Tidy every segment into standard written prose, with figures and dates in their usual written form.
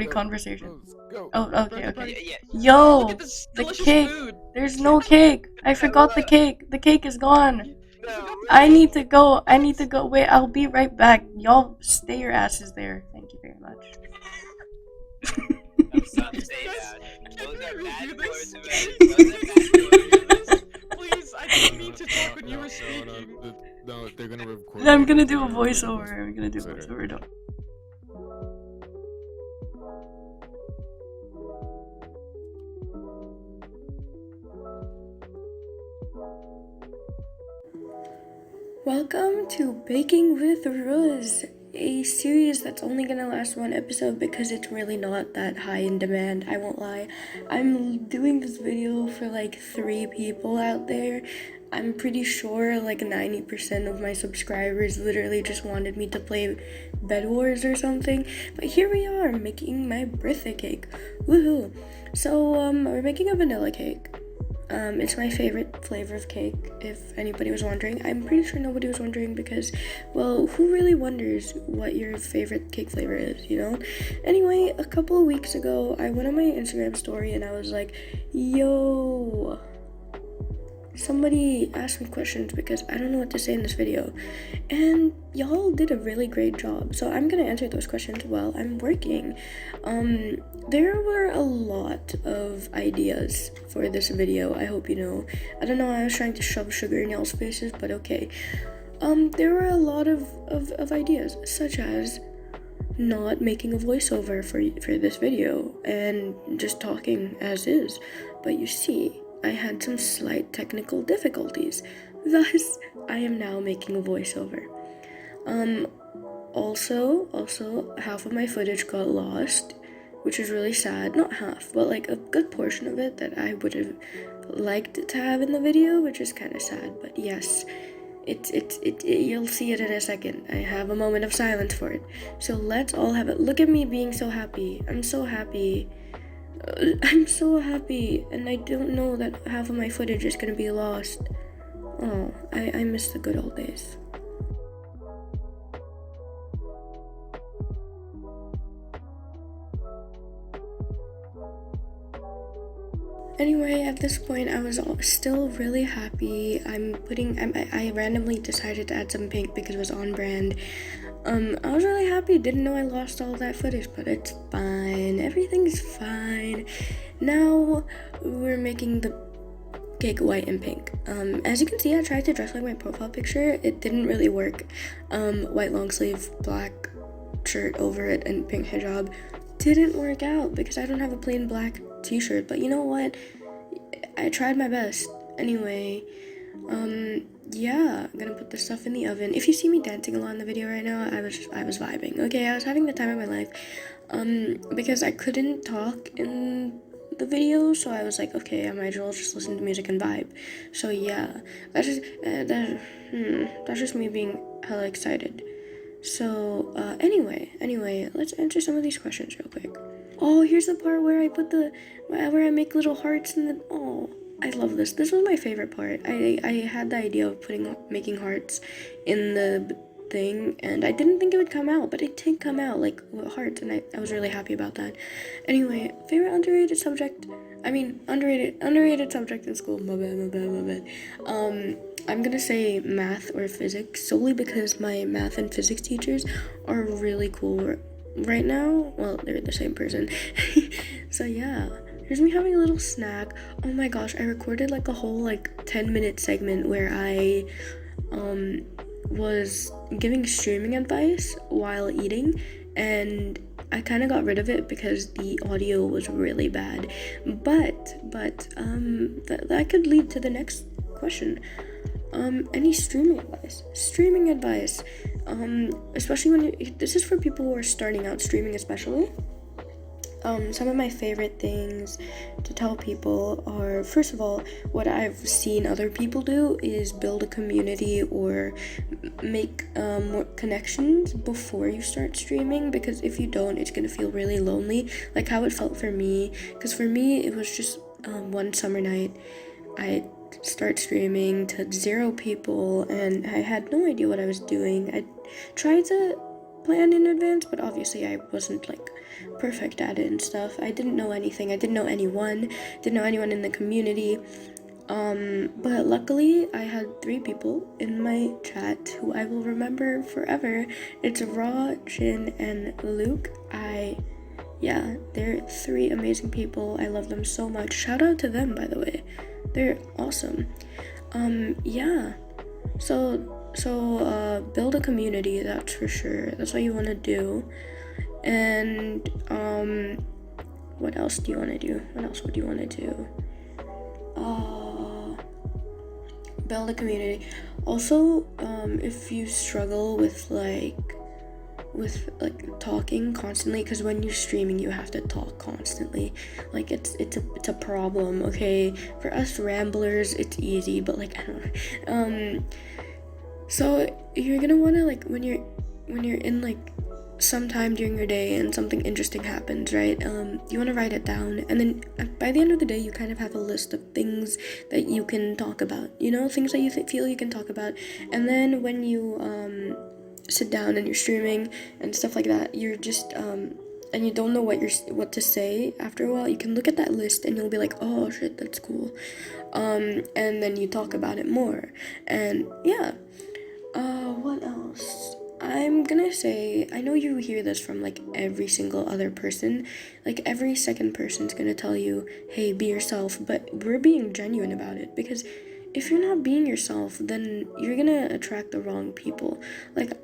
party Go. conversation. Go. Oh, okay, Birthday okay. party. Yeah. Yo, Look at this the delicious cake. food. There's no cake. I forgot the cake. The cake is gone. No. I need to go. Wait, I'll be right back. Y'all stay your asses there. Thank you very much. Stop saying that. Can Those we are bad review this? words, Can man. we Those are bad words. Please, I didn't mean to talk when you were No, speaking. they're gonna record. I'm it. gonna do a They're gonna record voiceover. I'm gonna do a Later. voiceover. Don't. Welcome to Baking with Rose, a series that's only gonna last one episode because it's really not that high in demand, I won't lie. I'm doing this video for like 3 people out there. I'm pretty sure like 90% of my subscribers literally just wanted me to play Bed Wars or something, but here we are making my birthday cake. Woohoo! So we're making a vanilla cake. It's my favorite flavor of cake, if anybody was wondering. I'm pretty sure nobody was wondering because, well, who really wonders what your favorite cake flavor is, you know? Anyway, a couple of weeks ago, I went on my Instagram story and I was like, yo, somebody asked me questions because I don't know what to say in this video. And y'all did a really great job. So I'm gonna answer those questions while I'm working. There were a lot of ideas for this video, I hope you know. I don't know, I was trying to shove sugar in y'all's faces, but okay. There were a lot of ideas, such as not making a voiceover for this video and just talking as is. But you see, I had some slight technical difficulties. Thus, I am now making a voiceover. Also, half of my footage got lost, which is really sad. Not half, but like a good portion of it that I would have liked to have in the video, which is kind of sad. But yes, you'll see it in a second. I have a moment of silence for it. So let's all have it. Look at me being so happy. I'm so happy. I'm so happy, and I don't know that half of my footage is gonna be lost. Oh, I miss the good old days. Anyway, at this point, I was still really happy. I randomly decided to add some pink because it was on brand. I was really happy, didn't know I lost all that footage, but it's fine, everything's fine. Now, we're making the cake white and pink. As you can see, I tried to dress like my profile picture, it didn't really work. White long sleeve, black shirt over it, and pink hijab didn't work out because I don't have a plain black t-shirt, but you know what? I tried my best. Anyway, yeah, I'm gonna put this stuff in the oven. If you see me dancing a lot in the video right now, I was vibing. Okay, I was having the time of my life. Because I couldn't talk in the video, so I was like, okay, I might as well just listen to music and vibe. So yeah, that's just me being hella excited. So anyway, let's answer some of these questions real quick. Oh, here's the part where where I make little hearts in the, oh, I love this. This was my favorite part. I had the idea of making hearts in the thing, and I didn't think it would come out, but it did come out, like, with hearts, and I was really happy about that. Anyway, favorite underrated subject in school, my bad. I'm gonna say math or physics, solely because my math and physics teachers are really cool right now. Well, they're the same person. So yeah, here's me having a little snack. Oh my gosh, I recorded like a whole 10-minute segment where I was giving streaming advice while eating, and I kind of got rid of it because the audio was really bad. But that could lead to the next question. Any streaming advice? Especially when this is for people who are starting out streaming, especially. Some of my favorite things to tell people are, first of all, what I've seen other people do is build a community or make more connections before you start streaming, because if you don't, it's gonna feel really lonely, like how it felt for me. Because for me, it was just one summer night, I start streaming to 0 people, and I had no idea what I was doing. I tried to plan in advance, but obviously I wasn't perfect at it and stuff. I didn't know anything. I didn't know anyone. Didn't know anyone in the community. But luckily I had 3 people in my chat who I will remember forever. It's Raw, Jin, and Luke. Yeah, they're 3 amazing people. I love them so much. Shout out to them, by the way. They're awesome. Yeah. So build a community, that's for sure. That's what you want to do. And what else do you want to do? What else would you want to do? Build a community. Also, if you struggle with talking constantly, because when you're streaming you have to talk constantly, like it's a problem. Okay, for us ramblers it's easy, but like I don't know. So you're gonna want to, like, when you're in like sometime during your day and something interesting happens, right? You want to write it down, and then by the end of the day you kind of have a list of things that you can talk about, you know, things that you feel you can talk about. And then when you sit down and you're streaming and stuff like that, you're just and you don't know what to say after a while, you can look at that list and you'll be like, oh shit, that's cool. And then you talk about it more. And yeah, what else? I'm gonna say, I know you hear this from like every single other person, like every second person's gonna tell you, hey, be yourself, but we're being genuine about it, because if you're not being yourself, then you're gonna attract the wrong people. Like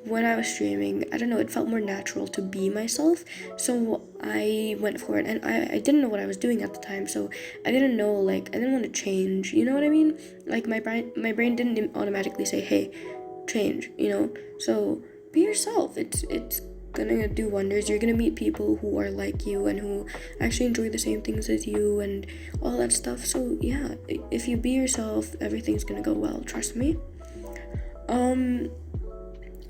when I was streaming, I don't know, it felt more natural to be myself, so I went for it. And I didn't know what I was doing at the time, so I didn't know, like, I didn't want to change, you know what I mean? Like my brain didn't automatically say, hey, change, you know? So be yourself. It's gonna do wonders. You're gonna meet people who are like you and who actually enjoy the same things as you and all that stuff. So yeah, if you be yourself, everything's gonna go well, trust me.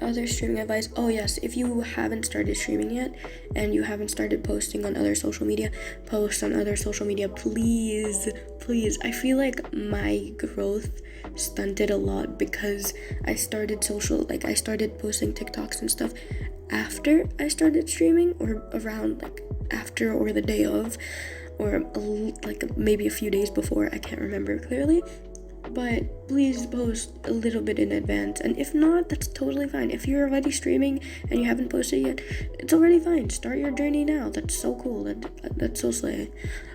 Other streaming advice. Oh yes, if you haven't started streaming yet and you haven't started posting on other social media, post on other social media, please. I feel like my growth stunted a lot because I started posting TikToks and stuff after I started streaming, or around like after or the day of, or like maybe a few days before, I can't remember clearly. But please post a little bit in advance, and if not, that's totally fine. If you're already streaming and you haven't posted yet, it's already fine. Start your journey now. That's so cool. That's so slay.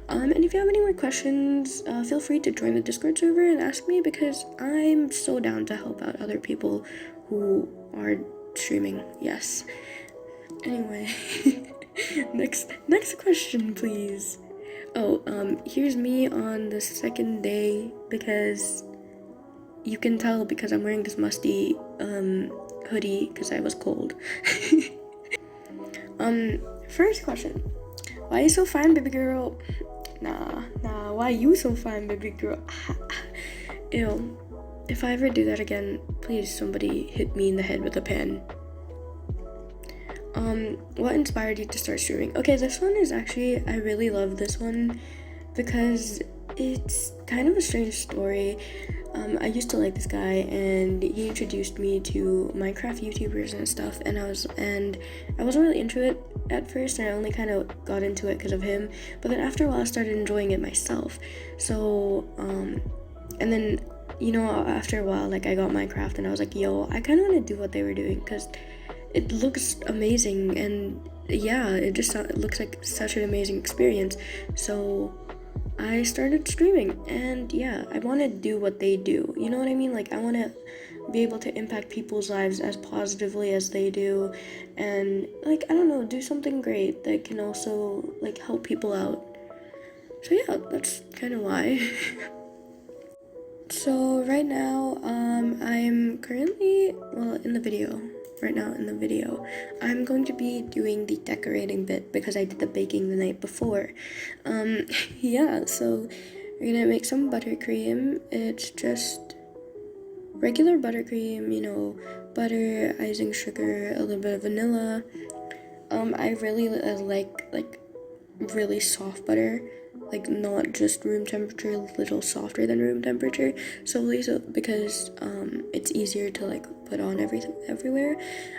And if you have any more questions, feel free to join the Discord server and ask me, because I'm so down to help out other people who are streaming. Yes. Anyway, next question, please. Oh, here's me on the second day, because you can tell because I'm wearing this musty hoodie because I was cold. First question. Why are you so fine, baby girl? Nah, why you so fine, baby girl? Ew. If I ever do that again, please somebody hit me in the head with a pen. What inspired you to start streaming? Okay, this one is actually, I really love this one because it's kind of a strange story. I used to like this guy, and he introduced me to Minecraft YouTubers and stuff, and I wasn't really into it at first, and I only kind of got into it because of him. But then after a while I started enjoying it myself. So and then, you know, after a while, like, I got Minecraft and I was like, yo, I kind of want to do what they were doing because it looks amazing, and yeah, it looks like such an amazing experience. So I started streaming, and yeah, I want to do what they do, you know what I mean? Like, I want to be able to impact people's lives as positively as they do, and, like, I don't know, do something great that can also, like, help people out. So yeah, that's kind of why. So right now, I'm currently, in the video, I'm going to be doing the decorating bit because I did the baking the night before. Yeah, so we're gonna make some buttercream. It's just regular buttercream, you know, butter, icing sugar, a little bit of vanilla. I really like really soft butter. like not just room temperature, a little softer than room temperature, solely so because it's easier to like put on everything everywhere.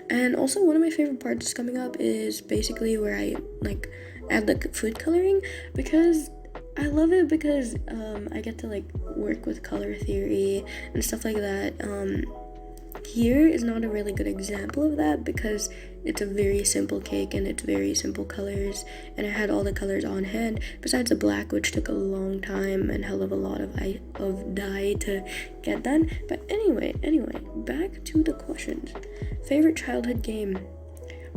And also one of my favorite parts coming up is basically where I like add like food coloring, because I love it because I get to like work with color theory and stuff like that. Here is not a really good example of that because it's a very simple cake and it's very simple colors, and I had all the colors on hand besides the black, which took a long time and hell of a lot of dye to get done. But anyway, back to the questions. Favorite childhood game?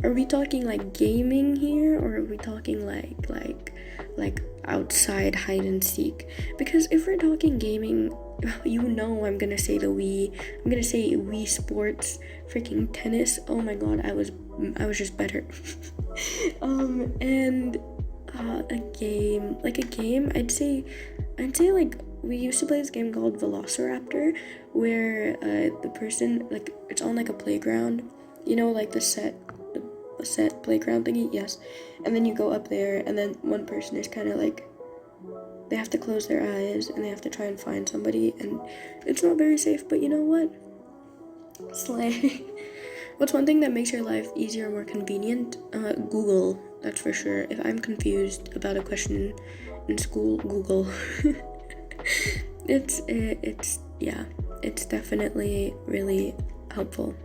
Are we talking like gaming here, or are we talking like outside hide and seek? Because if we're talking gaming, you know I'm gonna say the Wii. I'm gonna say Wii Sports, freaking tennis. Oh my god, I was just better. And a game, I'd say like we used to play this game called Velociraptor, where the person, like, it's on like a playground, you know, like the set playground thingy, yes. And then you go up there, and then one person is kind of like, they have to close their eyes and they have to try and find somebody, and it's not very safe, but you know what? Slay. What's one thing that makes your life easier or more convenient? Google, that's for sure. If I'm confused about a question in school, Google. It's definitely really helpful.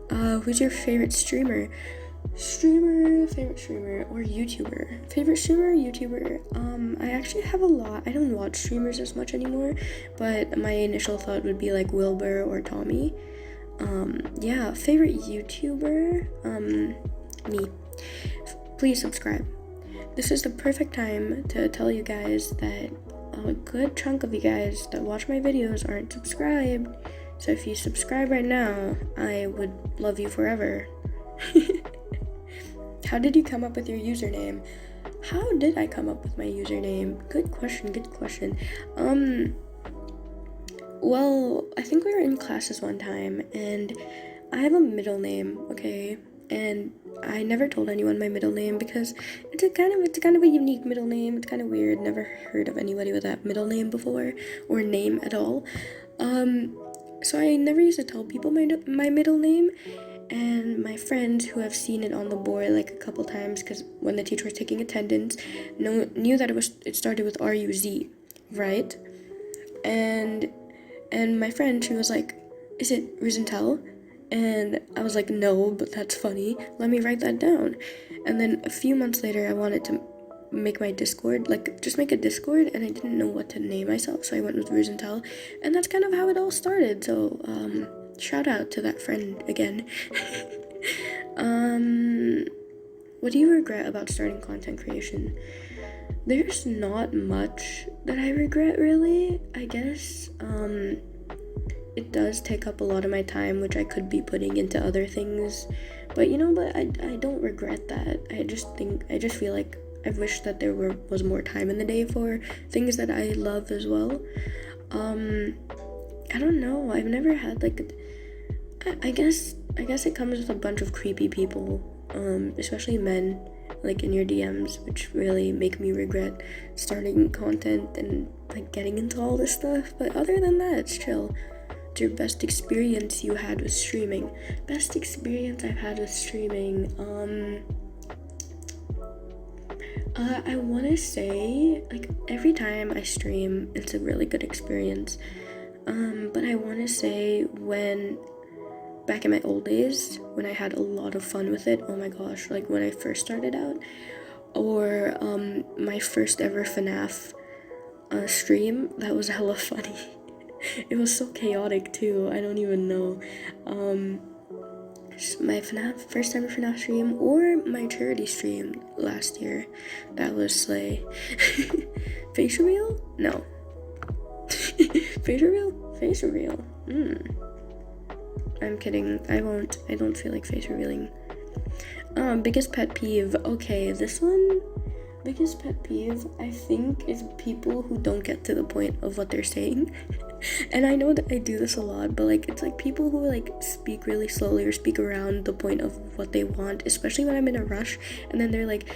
Who's your favorite favorite streamer or YouTuber? Favorite streamer or YouTuber? I actually have a lot. I don't watch streamers as much anymore, but my initial thought would be like Wilbur or Tommy. Favorite YouTuber? Me. Please subscribe. This is the perfect time to tell you guys that a good chunk of you guys that watch my videos aren't subscribed. So if you subscribe right now, I would love you forever. How did you come up with your username? How did I come up with my username? Good question. Well, I think we were in classes one time, and I have a middle name, okay? And I never told anyone my middle name because it's kind of a unique middle name. It's kind of weird. Never heard of anybody with that middle name before, or name at all. So I never used to tell people my middle name, and my friends who have seen it on the board like a couple times, because when the teacher was taking attendance, knew that it started with R-U-Z, right? And my friend, she was like, "Is it Rizentel?" And I was like, "No, but that's funny. Let me write that down." And then a few months later, I wanted to make my Discord, like just make a Discord, and I didn't know what to name myself, so I went with Rizentel, and that's kind of how it all started. So shout out to that friend again. What do you regret about starting content creation? There's not much that I regret, really. I guess it does take up a lot of my time, which I could be putting into other things, but I don't regret that. I just feel like I wish that there was more time in the day for things that I love as well. I don't know. I've never had I guess it comes with a bunch of creepy people, especially men, like in your DMs, which really make me regret starting content and like getting into all this stuff. But other than that, it's chill. What's your best experience you had with streaming? Best experience I've had with streaming, I want to say, like, every time I stream, it's a really good experience. But I want to say back in my old days, when I had a lot of fun with it, oh my gosh, like when I first started out, or my first ever FNAF stream, that was hella funny. It was so chaotic too, I don't even know. My first ever FNAF stream, or my charity stream last year, that was slay. Face reveal? No. Face reveal? I'm kidding, I don't feel like face revealing. Biggest pet peeve, okay, this one, biggest pet peeve, I think, is people who don't get to the point of what they're saying. And I know that I do this a lot, but like, it's like people who like speak really slowly or speak around the point of what they want, especially when I'm in a rush, and then they're like,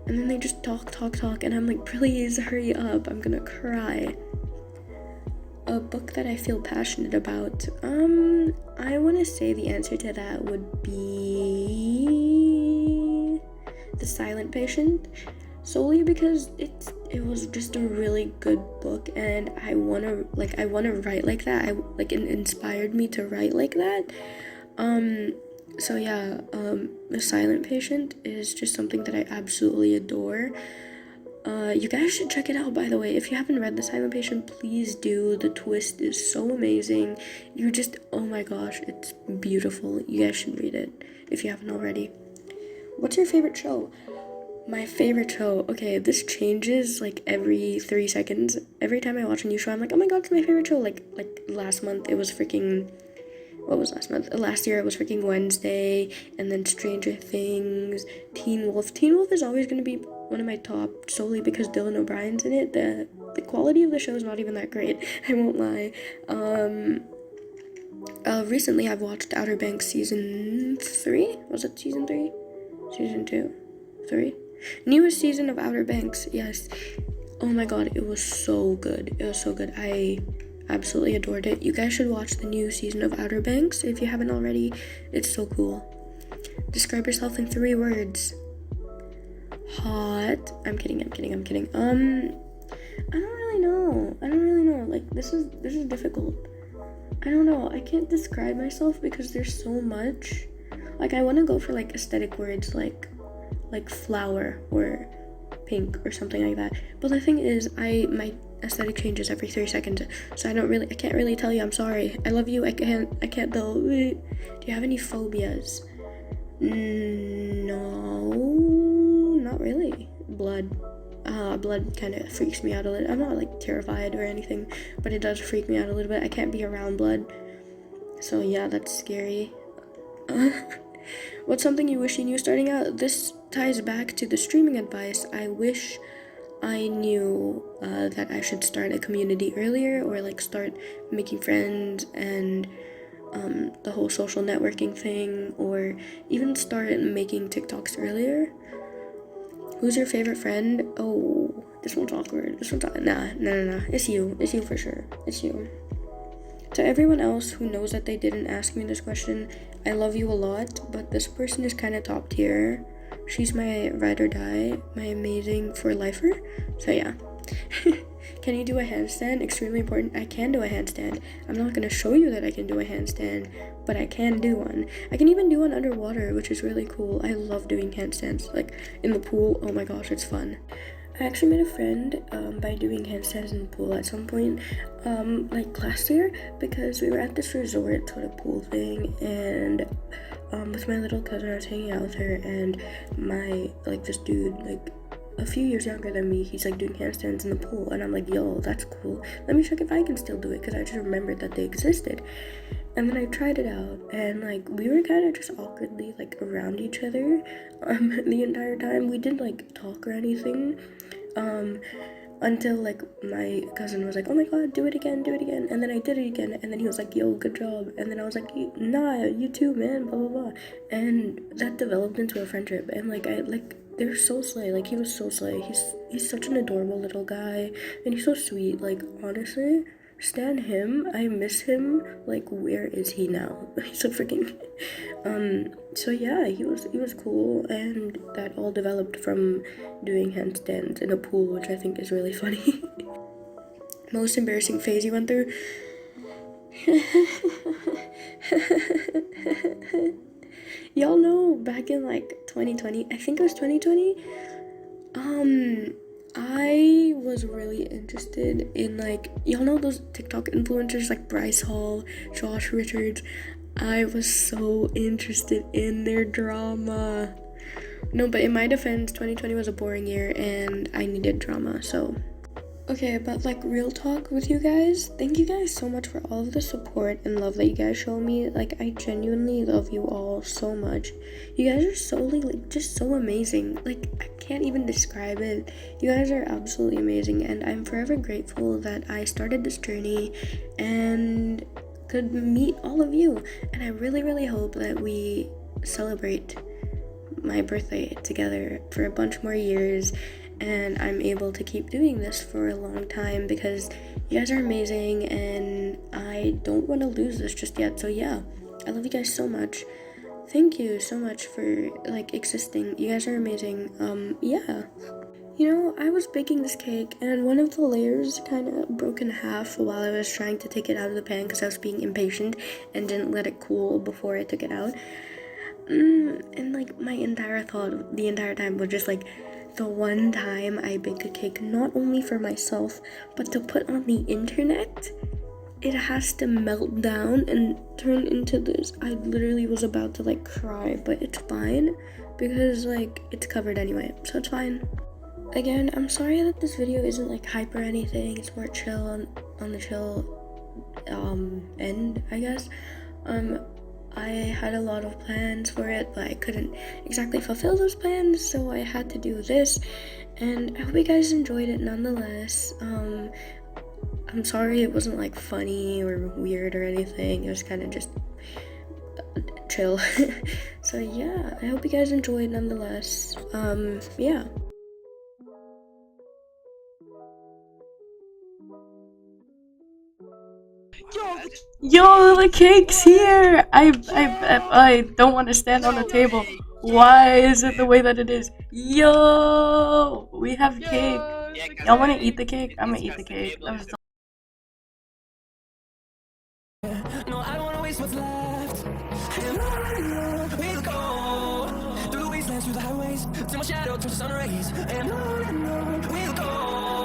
And then they just talk, and I'm like, please hurry up, I'm gonna cry. A book that I feel passionate about. I want to say the answer to that would be The Silent Patient, solely because it was just a really good book, and I wanna write like that. It inspired me to write like that. So yeah, The Silent Patient is just something that I absolutely adore. You guys should check it out, by the way. If you haven't read The Silent Patient, please do. The twist is so amazing. Oh my gosh, it's beautiful. You guys should read it if you haven't already. What's your favorite show? My favorite show. Okay, this changes like every 3 seconds. Every time I watch a new show, I'm like, oh my god, it's my favorite show. Like last month, it was freaking... What was last month? Last year it was freaking Wednesday, and then Stranger Things, Teen Wolf. Teen Wolf is always going to be one of my top, solely because Dylan O'Brien's in it. The quality of the show is not even that great, I won't lie. Recently I've watched Outer Banks season 3. Was it season 3? Season 2? 3? Newest season of Outer Banks, yes. Oh my god, it was so good. It was so good. I absolutely adored it. You guys should watch the new season of Outer Banks if you haven't already. It's so cool. Describe yourself in 3 words. Hot. I'm kidding. I don't really know. Like, this is difficult. I don't know. I can't describe myself because there's so much. Like, I want to go for like aesthetic words like flower or pink or something like that. But the thing is, my aesthetic changes every 3 seconds, so I can't really tell you. I'm sorry. I love you. I can't though. Do you have any phobias? No, not really. Blood kind of freaks me out a little. I'm not like terrified or anything, but it does freak me out a little bit. I can't be around blood, so yeah, that's scary. What's something you wish you knew starting out? This ties back to the streaming advice. I wish I knew that I should start a community earlier, or like start making friends and the whole social networking thing, or even start making TikToks earlier. Who's your favorite friend? Oh, this one's awkward. Nah. It's you for sure. It's you. To everyone else who knows that they didn't ask me this question, I love you a lot, but this person is kind of top tier. She's my ride or die, my amazing for lifer. So yeah. Can you do a handstand? Extremely important. I can do a handstand. I'm not gonna show you that I can do a handstand, but I can do one. I can even do one underwater, which is really cool. I love doing handstands, like in the pool. Oh my gosh, it's fun. I actually made a friend by doing handstands in the pool at some point, like last year, because we were at this resort sort of pool thing, and with my little cousin, I was hanging out with her, and this dude, like a few years younger than me, he's like doing handstands in the pool, and I'm like, yo, that's cool. Let me check if I can still do it, because I just remembered that they existed. And then I tried it out, and like we were kind of just awkwardly like around each other the entire time. We didn't like talk or anything until like my cousin was like, oh my god, do it again. And then I did it again, and then he was like, yo, good job. And then I was like, nah, you too, man, blah blah blah. And that developed into a friendship, and they're so slay. Like, he was so slay. He's such an adorable little guy, and he's so sweet. Like, honestly, stan him. I miss him. Like, where is he now? He's so freaking so yeah, he was cool, and that all developed from doing handstands in a pool, which I think is really funny. Most embarrassing phase you went through? Y'all know, back in like 2020, I think it was 2020, I was really interested in, like, y'all know those TikTok influencers like Bryce Hall, Josh Richards. I was so interested in their drama. No, but in my defense, 2020 was a boring year and I needed drama, so. Okay, but like, real talk with you guys, thank you guys so much for all of the support and love that you guys show me. Like, I genuinely love you all so much. You guys are so just so amazing. Like, I can't even describe it. You guys are absolutely amazing, and I'm forever grateful that I started this journey and could meet all of you. And I really, really hope that we celebrate my birthday together for a bunch more years, and I'm able to keep doing this for a long time because you guys are amazing and I don't want to lose this just yet. So yeah, I love you guys so much. Thank you so much for like existing. You guys are amazing. Yeah. You know, I was baking this cake and one of the layers kind of broke in half while I was trying to take it out of the pan because I was being impatient and didn't let it cool before I took it out. And like my entire thought the entire time was just like, the one time I bake a cake not only for myself but to put on the internet, it has to melt down and turn into this. I literally was about to like cry, but it's fine because like it's covered anyway, so it's fine. Again, I'm sorry that this video isn't like hype or anything. It's more chill on the chill end, I guess. I had a lot of plans for it, but I couldn't exactly fulfill those plans, so I had to do this, and I hope you guys enjoyed it nonetheless. I'm sorry it wasn't like funny or weird or anything. It was kind of just chill. So yeah, I hope you guys enjoyed nonetheless. Yeah. Yo, the cake's here! I don't want to stand on the table. Why is it the way that it is? Yo, we have cake. Y'all want to eat the cake? I'm gonna eat the cake. That was No, I don't wanna waste what's left. And on we'll go through the wastelands, through the highways, till my shadow turns to sun rays. And on we'll go.